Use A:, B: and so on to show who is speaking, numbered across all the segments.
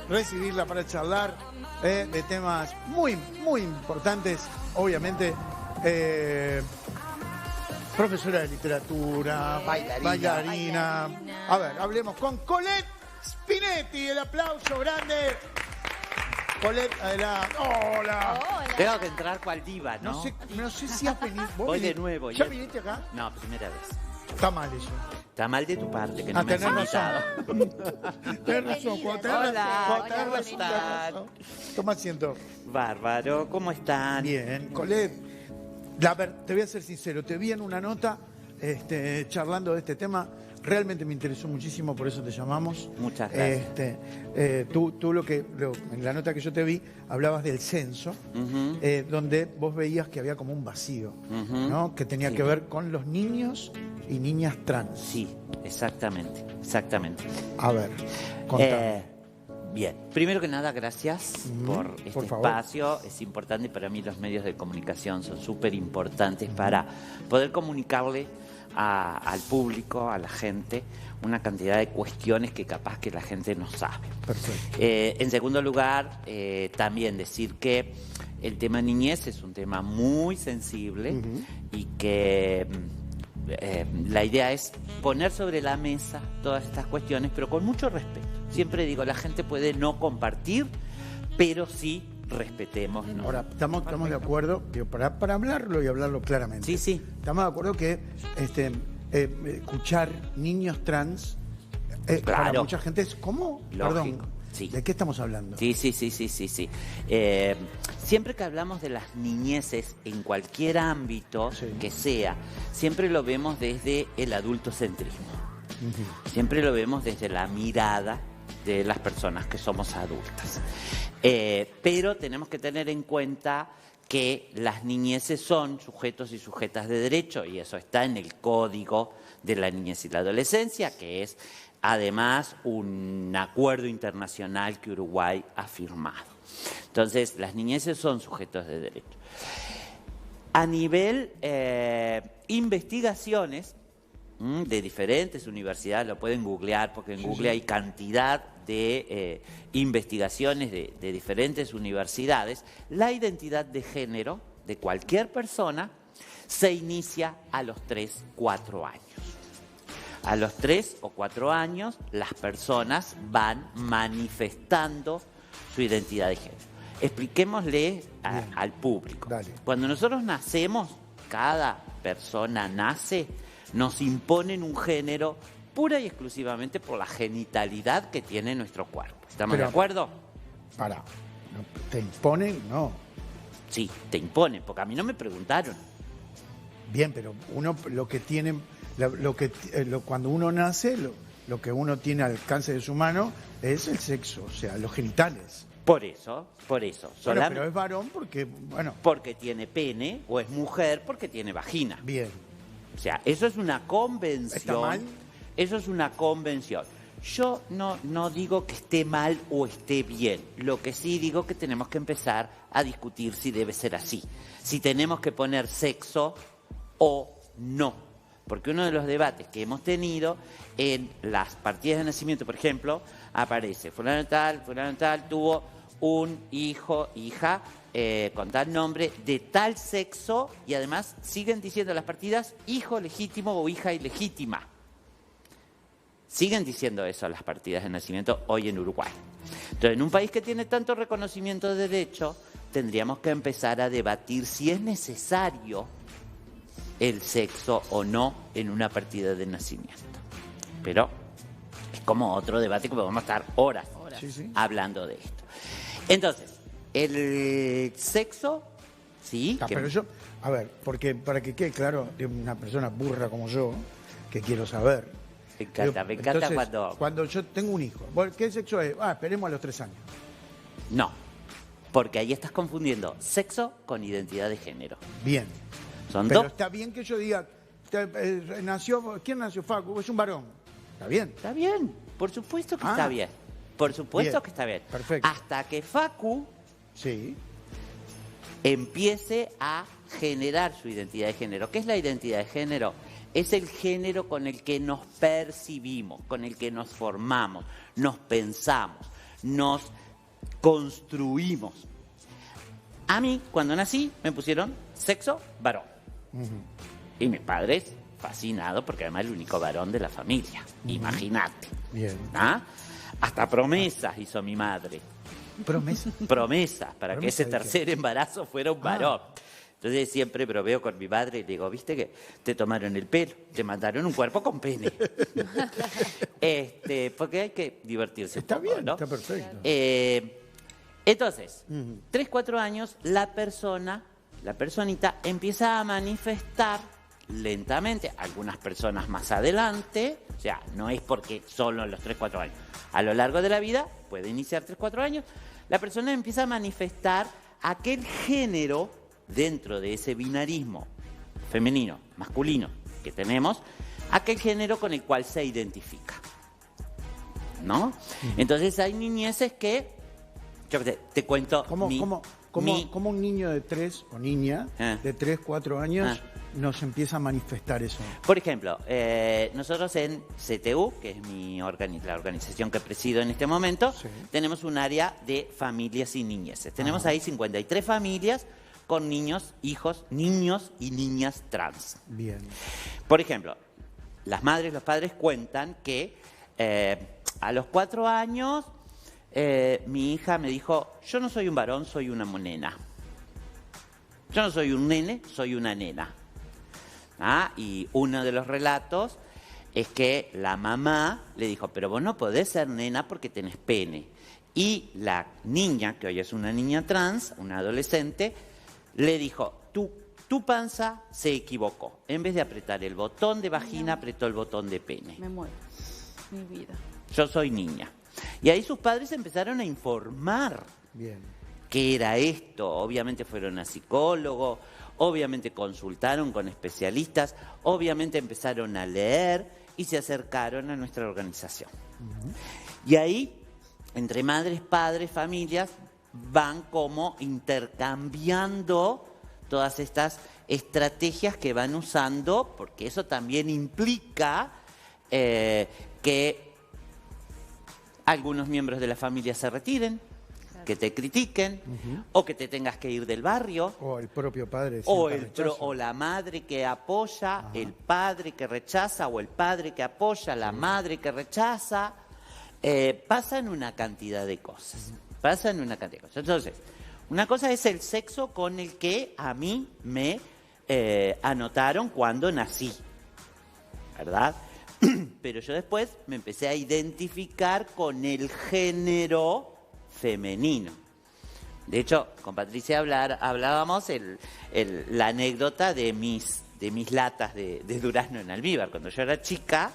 A: recibirla para charlar de temas muy, muy importantes, obviamente. Profesora de literatura, bailarina. A ver, hablemos con Colette Spinetti. El aplauso grande. Colette, adelante. Hola.
B: Tengo que entrar cual diva, ¿no?
A: No sé si has venido.
B: Voy de nuevo.
A: ¿Ya viniste acá?
B: No, primera vez.
A: Está mal eso.
B: Está mal de tu parte, que no me has
A: tenés
B: invitado.
A: Tenés razón.
B: Hola,
A: tenés
B: ¿cómo
A: razón.
B: están?
A: Toma asiento.
B: Bárbaro, ¿cómo están?
A: Bien, Colette. A ver, te voy a ser sincero, te vi en una nota charlando de este tema, realmente me interesó muchísimo, por eso te llamamos.
B: Muchas gracias.
A: Tú en la nota que yo te vi, hablabas del censo, donde vos veías que había como un vacío, ¿no? Que tenía que ver con los niños y niñas trans.
B: Sí, exactamente, exactamente.
A: A ver, contame.
B: Bien, primero que nada, gracias por este espacio. Es importante para mí, los medios de comunicación son súper importantes para poder comunicarle al público, a la gente, una cantidad de cuestiones que capaz que la gente no sabe.
A: Perfecto.
B: En segundo lugar, también decir que el tema niñez es un tema muy sensible y que la idea es poner sobre la mesa todas estas cuestiones, pero con mucho respeto. Siempre digo, la gente puede no compartir, pero sí respetémonos.
A: Ahora, estamos de acuerdo, digo, para hablarlo y hablarlo claramente.
B: Sí, sí.
A: Estamos de acuerdo que escuchar niños trans para mucha gente es ¿cómo?
B: Lógico.
A: Perdón.
B: Sí.
A: ¿De qué estamos hablando?
B: Sí. Siempre que hablamos de las niñeces en cualquier ámbito que sea, siempre lo vemos desde el adultocentrismo. Siempre lo vemos desde la mirada de las personas que somos adultas. Pero tenemos que tener en cuenta que las niñeces son sujetos y sujetas de derecho, y eso está en el Código de la Niñez y la Adolescencia, que es además un acuerdo internacional que Uruguay ha firmado. Entonces, las niñeces son sujetos de derecho. A nivel investigaciones de diferentes universidades, lo pueden googlear, porque en Google hay cantidad de investigaciones de diferentes universidades, la identidad de género de cualquier persona se inicia a los 3, 4 años. A los 3 o 4 años, las personas van manifestando su identidad de género. Expliquémosle al público.
A: Dale.
B: Cuando nosotros nacemos, cada persona nace, nos imponen un género pura y exclusivamente por la genitalidad que tiene nuestro cuerpo. ¿Estamos de acuerdo?
A: ¿Te imponen? No.
B: Sí, te imponen, porque a mí no me preguntaron.
A: Bien, pero uno lo que tiene, cuando uno nace, lo que uno tiene al alcance de su mano es el sexo, o sea, los genitales.
B: Por eso.
A: Bueno, pero es varón porque, bueno.
B: Porque tiene pene, o es mujer porque tiene vagina.
A: Bien.
B: O sea, eso es una convención.
A: ¿Está mal?
B: Eso es una convención. Yo no digo que esté mal o esté bien. Lo que sí digo que tenemos que empezar a discutir si debe ser así. Si tenemos que poner sexo o no. Porque uno de los debates que hemos tenido en las partidas de nacimiento, por ejemplo, aparece fulano tal, tuvo un hijo, hija, con tal nombre, de tal sexo, y además siguen diciendo las partidas hijo legítimo o hija ilegítima. Siguen diciendo eso las partidas de nacimiento hoy en Uruguay. Entonces, en un país que tiene tanto reconocimiento de derecho, tendríamos que empezar a debatir si es necesario el sexo o no en una partida de nacimiento. Pero es como otro debate que podemos estar horas hablando de esto. Entonces, el sexo, sí.
A: Pero yo, a ver, porque para que quede claro, de una persona burra como yo, que quiero saber.
B: Me encanta
A: entonces, cuando yo tengo un hijo, ¿qué sexo es? Esperemos a los 3 años.
B: No, porque ahí estás confundiendo sexo con identidad de género.
A: Bien.
B: Pero
A: está bien que yo diga, ¿quién nació Facu? Es un varón. ¿Está bien?
B: Está bien, por supuesto que está bien. Por supuesto que está bien.
A: Perfecto.
B: Hasta que Facu empiece a generar su identidad de género. ¿Qué es la identidad de género? Es el género con el que nos percibimos, con el que nos formamos, nos pensamos. nos construimos. A mí, cuando nací, me pusieron sexo varón. Y mis padres, fascinados, porque además es el único varón de la familia. Imagínate.
A: Bien.
B: ¿Ah? Hasta promesas hizo mi madre.
A: ¿Promesa?
B: Promesas para que
A: ¿Promesa
B: ese
A: de qué?
B: tercer embarazo fuera un varón. Entonces siempre bromeo con mi madre y le digo, viste que te tomaron el pelo, te mandaron un cuerpo con pene. Porque hay que divertirse
A: Está
B: un poco,
A: bien,
B: ¿no?
A: está perfecto.
B: Entonces, 3, 4 años, la personita empieza a manifestar lentamente, algunas personas más adelante, o sea, no es porque solo en los 3, 4 años, a lo largo de la vida, puede iniciar 3, 4 años, la persona empieza a manifestar aquel género dentro de ese binarismo femenino, masculino que tenemos, aquel género con el cual se identifica, ¿no? Entonces hay niñeces que, yo te cuento,
A: ¿Cómo un niño de 3 o niña de 3, 4 años nos empieza a manifestar eso?
B: Por ejemplo, nosotros en CTU, que es la organización que presido en este momento, tenemos un área de familias y niñeces. Tenemos ahí 53 familias con niños y niñas trans.
A: Bien.
B: Por ejemplo, las madres, los padres cuentan que a los 4 años mi hija me dijo, yo no soy un varón, soy una nena. Yo no soy un nene, soy una nena. Y uno de los relatos es que la mamá le dijo, pero vos no podés ser nena porque tenés pene. Y la niña, que hoy es una niña trans, una adolescente, le dijo, tu panza se equivocó. En vez de apretar el botón de vagina, apretó el botón de pene.
C: Me muero. Mi vida.
B: Yo soy niña. Y ahí sus padres empezaron a informar qué era esto. Obviamente fueron a psicólogo, obviamente consultaron con especialistas, obviamente empezaron a leer y se acercaron a nuestra organización. Y ahí, entre madres, padres, familias, van como intercambiando todas estas estrategias que van usando, porque eso también implica que algunos miembros de la familia se retiren, que te critiquen, o que te tengas que ir del barrio,
A: O el propio padre.
B: o la madre que apoya, el padre que rechaza, o el padre que apoya, la madre que rechaza. Pasan una cantidad de cosas. Entonces, una cosa es el sexo con el que a mí me anotaron cuando nací, ¿verdad? Pero yo después me empecé a identificar con el género femenino. De hecho, con Patricia hablábamos la anécdota de mis latas de durazno en almíbar. Cuando yo era chica,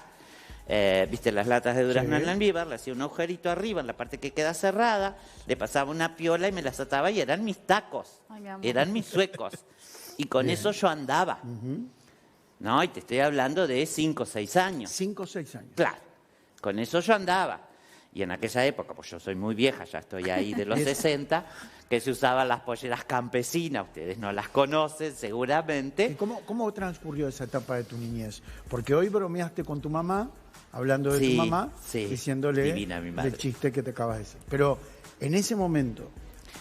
B: viste las latas de durazno en almíbar, le hacía un agujerito arriba en la parte que queda cerrada, le pasaba una piola y me las ataba y eran mis tacos, eran mis suecos. Y con eso yo andaba. No, y te estoy hablando de 5 o 6 años.
A: 5 o 6 años.
B: Claro, con eso yo andaba. Y en aquella época, pues yo soy muy vieja, ya estoy ahí de los 60, que se usaban las polleras campesinas, ustedes no las conocen seguramente.
A: ¿Y cómo transcurrió esa etapa de tu niñez? Porque hoy bromeaste con tu mamá, hablando de tu mamá, diciéndole
B: divina mi madre.
A: el chiste que te acabas de decir. Pero en ese momento,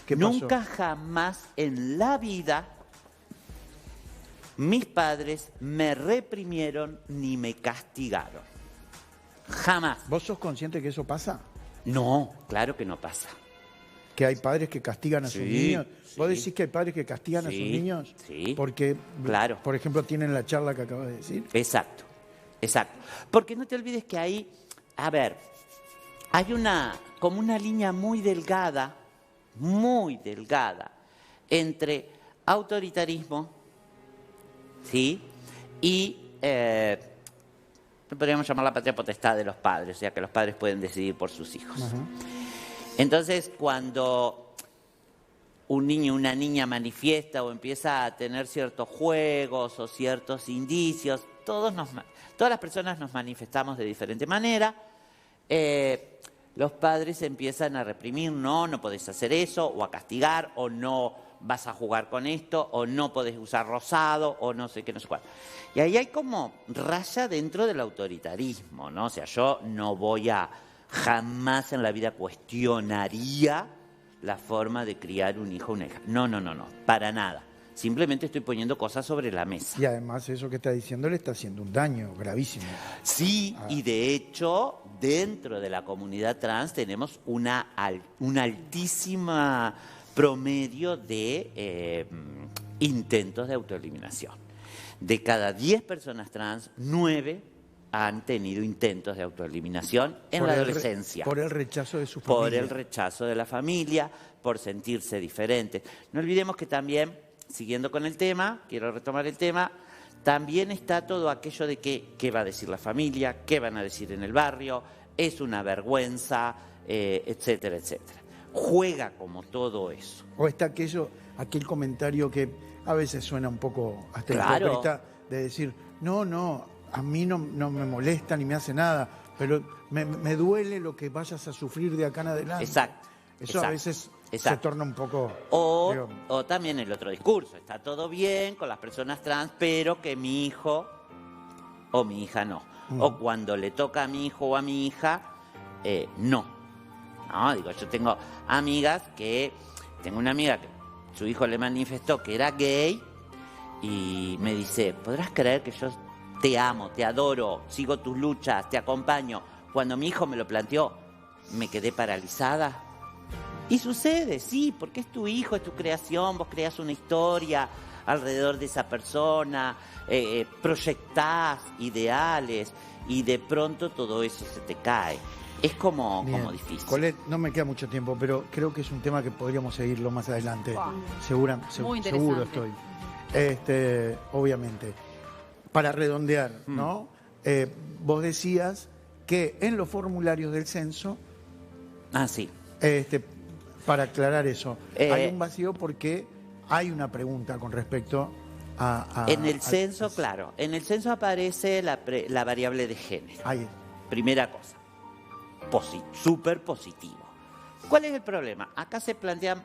A: ¿qué pasó?
B: Nunca jamás en la vida mis padres me reprimieron ni me castigaron. Jamás.
A: ¿Vos sos consciente que eso pasa?
B: No, claro que no pasa.
A: ¿Que hay padres que castigan a sus niños? ¿Vos
B: sí.
A: decís que hay padres que castigan a sus niños?
B: Sí,
A: Porque,
B: claro.
A: por ejemplo, tienen la charla que acabas de decir.
B: Exacto. Porque no te olvides que ahí, hay como una línea muy delgada, entre autoritarismo, ¿sí? Y podríamos llamar la patria potestad de los padres, o sea que los padres pueden decidir por sus hijos. Entonces, cuando un niño o una niña manifiesta o empieza a tener ciertos juegos o ciertos indicios, todas las personas nos manifestamos de diferente manera. Los padres empiezan a reprimir, no podés hacer eso, o a castigar, o no vas a jugar con esto, o no podés usar rosado, o no sé qué, no sé cuál. Y ahí hay como raya dentro del autoritarismo, ¿no? O sea, yo no voy a jamás en la vida cuestionaría la forma de criar un hijo o una hija. No, para nada. Simplemente estoy poniendo cosas sobre la mesa.
A: Y además eso que está diciendo le está haciendo un daño gravísimo.
B: Sí, y de hecho, dentro de la comunidad trans tenemos una altísima promedio de intentos de autoeliminación. De cada 10 personas trans, 9 han tenido intentos de autoeliminación en la adolescencia.
A: Por el rechazo de su familia.
B: Por el rechazo de la familia, por sentirse diferentes. No olvidemos que también, siguiendo con el tema, quiero retomar el tema, también está todo aquello de qué va a decir la familia, qué van a decir en el barrio, es una vergüenza, etcétera, etcétera. Juega como todo eso.
A: O está aquel comentario que a veces suena un poco hasta hipócrita, de decir, no, a mí no me molesta ni me hace nada, pero me duele lo que vayas a sufrir de acá en adelante.
B: Exacto.
A: Eso a veces se torna un poco...
B: O también el otro discurso, está todo bien con las personas trans, pero que mi hijo o mi hija no. O cuando le toca a mi hijo o a mi hija, no. No, digo, yo tengo amigas tengo una amiga que su hijo le manifestó que era gay y me dice, ¿podrás creer que yo te amo, te adoro, sigo tus luchas, te acompaño? Cuando mi hijo me lo planteó, me quedé paralizada. Y sucede, sí, porque es tu hijo, es tu creación, vos creas una historia alrededor de esa persona, proyectás ideales y de pronto todo eso se te cae. Es como difícil.
A: Colette, no me queda mucho tiempo, pero creo que es un tema que podríamos seguirlo más adelante.
C: Wow.
A: Seguro estoy. Obviamente. Para redondear, ¿no? Vos decías que en los formularios del censo...
B: Sí.
A: Para aclarar eso, hay un vacío porque hay una pregunta con respecto a...
B: En el censo, claro, en el censo aparece la variable de género.
A: Ahí.
B: Primera cosa, súper positivo. ¿Cuál es el problema? Acá se plantean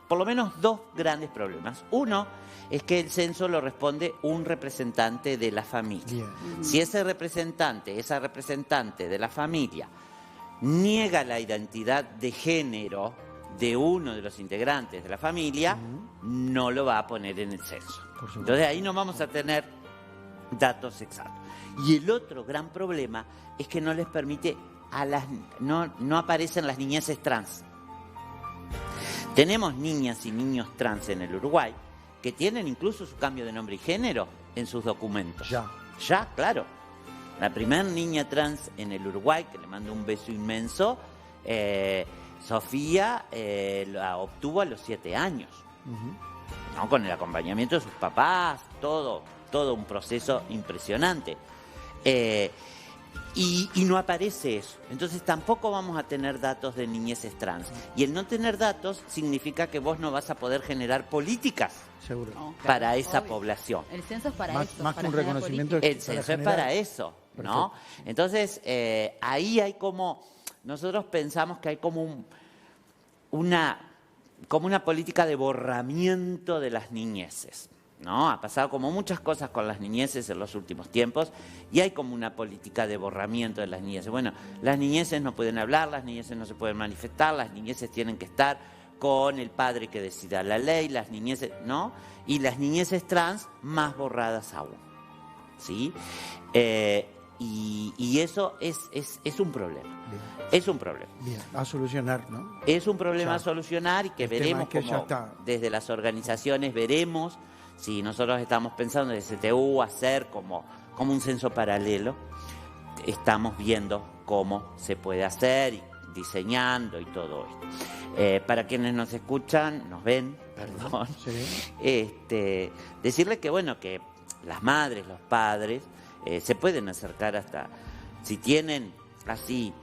B: por lo menos 2 grandes problemas. Uno es que el censo lo responde un representante de la familia.
A: Bien.
B: Si esa representante de la familia niega la identidad de género de uno de los integrantes de la familia, no lo va a poner en el censo. Entonces ahí no vamos a tener datos exactos. Y el otro gran problema es que no les permite no aparecen las niñeces trans. Tenemos niñas y niños trans en el Uruguay que tienen incluso su cambio de nombre y género en sus documentos. Ya, claro. La primera niña trans en el Uruguay, que le mando un beso inmenso, Sofía la obtuvo a los 7 años, ¿no? Con el acompañamiento de sus papás, todo un proceso impresionante. Y no aparece eso. Entonces tampoco vamos a tener datos de niñeces trans. Y el no tener datos significa que vos no vas a poder generar políticas para esa población.
C: El censo es para eso.
A: Más que un reconocimiento.
B: El censo es para eso, ¿no?
A: Perfecto.
B: Entonces, ahí hay nosotros pensamos que hay como una política de borramiento de las niñeces, ¿no? Ha pasado como muchas cosas con las niñeces en los últimos tiempos y hay como una política de borramiento de las niñeces. Bueno, las niñeces no pueden hablar, las niñeces no se pueden manifestar, las niñeces tienen que estar con el padre que decida la ley, las niñeces, ¿no? Y las niñeces trans más borradas aún, ¿sí? Y eso es un problema.
A: Bien.
B: Es un problema.
A: Bien, a solucionar, ¿no?
B: Es un problema a solucionar y que veremos cómo desde las organizaciones veremos si nosotros estamos pensando desde CTU hacer como un censo paralelo. Estamos viendo cómo se puede hacer y diseñando y todo esto. Para quienes nos escuchan, nos ven, perdón, decirles que bueno, que las madres, los padres se pueden acercar hasta, si tienen así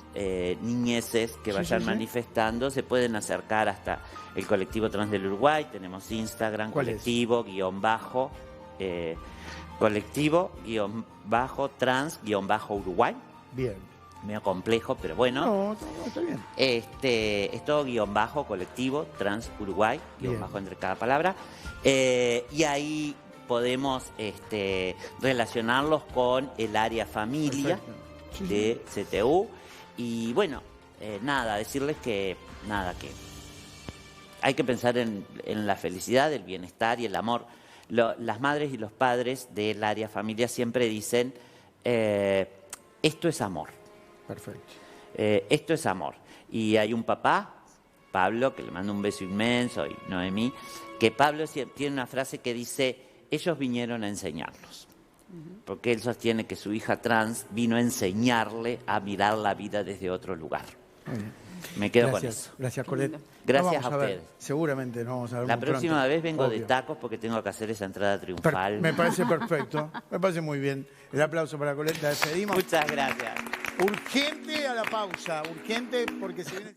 B: niñeces que vayan manifestando, se pueden acercar hasta el colectivo trans del Uruguay. Tenemos Instagram, colectivo-trans-Uruguay.
A: Bien.
B: Medio complejo, pero bueno.
A: No, está bien.
B: Es todo colectivo trans Uruguay, entre cada palabra. Y ahí podemos relacionarlos con el área familia de CTU. Y bueno, nada, decirles que hay que pensar en la felicidad, el bienestar y el amor. Las madres y los padres del área familia siempre dicen, esto es amor.
A: Perfecto.
B: Esto es amor. Y hay un papá, Pablo, que le mando un beso inmenso, y Noemí, que Pablo tiene una frase que dice, ellos vinieron a enseñarlos. Porque él sostiene que su hija trans vino a enseñarle a mirar la vida desde otro lugar.
A: Muy bien.
B: Me quedo
A: Gracias,
B: con eso.
A: gracias, Colette.
B: Gracias
A: Nos vamos
B: a
A: ver.
B: ustedes.
A: Seguramente nos vamos a ver
B: La
A: muy
B: próxima
A: pronto.
B: vez vengo de
A: Obvio.
B: tacos porque tengo que hacer esa entrada triunfal.
A: Me parece perfecto, me parece muy bien. El aplauso para Colette, la despedimos.
B: Muchas gracias.
A: Urgente a la pausa, urgente porque se viene...